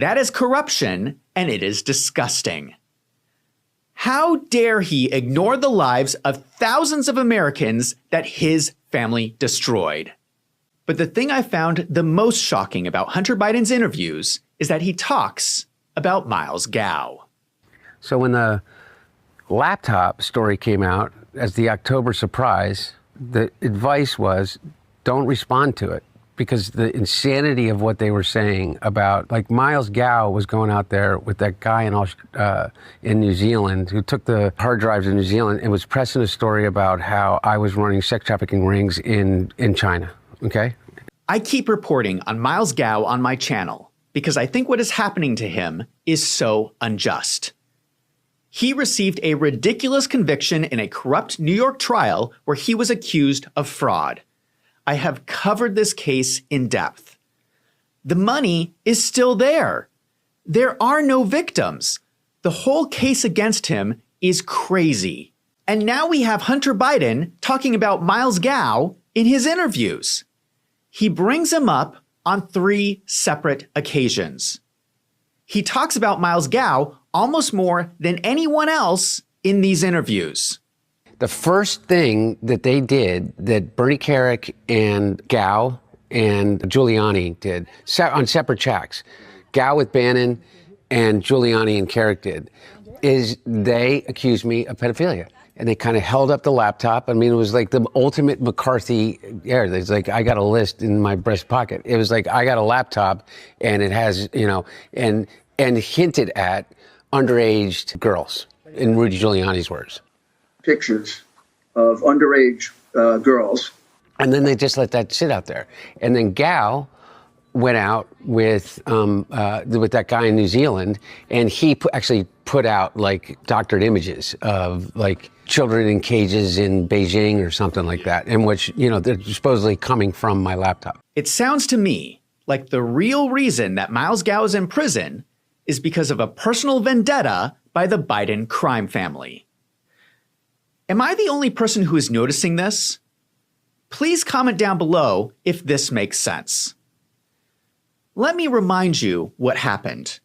That is corruption, and it is disgusting. How dare he ignore the lives of thousands of Americans that his family destroyed? But the thing I found the most shocking about Hunter Biden's interviews is that he talks about Miles Gao. So when the laptop story came out as the October surprise, the advice was don't respond to it, because the insanity of what they were saying about, like, Miles Gao was going out there with that guy in New Zealand who took the hard drives in New Zealand and was pressing a story about how I was running sex trafficking rings in China, okay? I keep reporting on Miles Gao on my channel because I think what is happening to him is so unjust. He received a ridiculous conviction in a corrupt New York trial where he was accused of fraud. I have covered this case in depth. The money is still there. There are no victims. The whole case against him is crazy. And now we have Hunter Biden talking about Miles Gao in his interviews. He brings him up on 3 separate occasions. He talks about Miles Gao almost more than anyone else in these interviews. The first thing that they did, that Bernie Kerik and Gao and Giuliani did, on separate tracks, Gao with Bannon and Giuliani and Kerik did, is they accused me of pedophilia. And they kind of held up the laptop. I mean, it was like the ultimate McCarthy era. It's like, I got a list in my breast pocket. It was like, I got a laptop and it has, you know, and hinted at underage girls, in Rudy Giuliani's words. Pictures of underage girls. And then they just let that sit out there. And then Gao went out with that guy in New Zealand, and he actually put out like doctored images of like children in cages in Beijing or something like that, in which, you know, they're supposedly coming from my laptop. It sounds to me like the real reason that Miles Gao is in prison is because of a personal vendetta by the Biden crime family. Am I the only person who is noticing this? Please comment down below if this makes sense. Let me remind you what happened.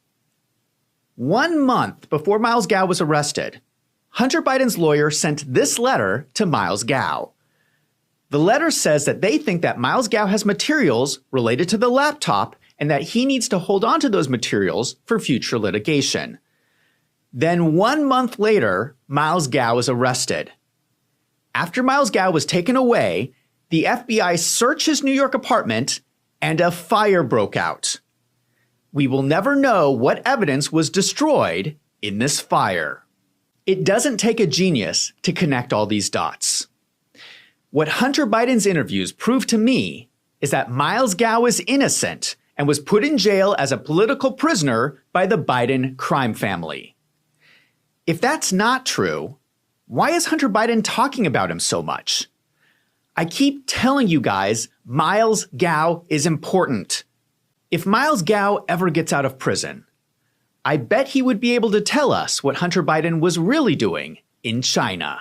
1 month before Miles Gao was arrested, Hunter Biden's lawyer sent this letter to Miles Gao. The letter says that they think that Miles Gao has materials related to the laptop and that he needs to hold on to those materials for future litigation. Then 1 month later, Miles Gao was arrested. After Miles Gao was taken away, the FBI searched his New York apartment and a fire broke out. We will never know what evidence was destroyed in this fire. It doesn't take a genius to connect all these dots. What Hunter Biden's interviews prove to me is that Miles Gao is innocent and was put in jail as a political prisoner by the Biden crime family. If that's not true, why is Hunter Biden talking about him so much? I keep telling you guys, Miles Gao is important. If Miles Gao ever gets out of prison, I bet he would be able to tell us what Hunter Biden was really doing in China.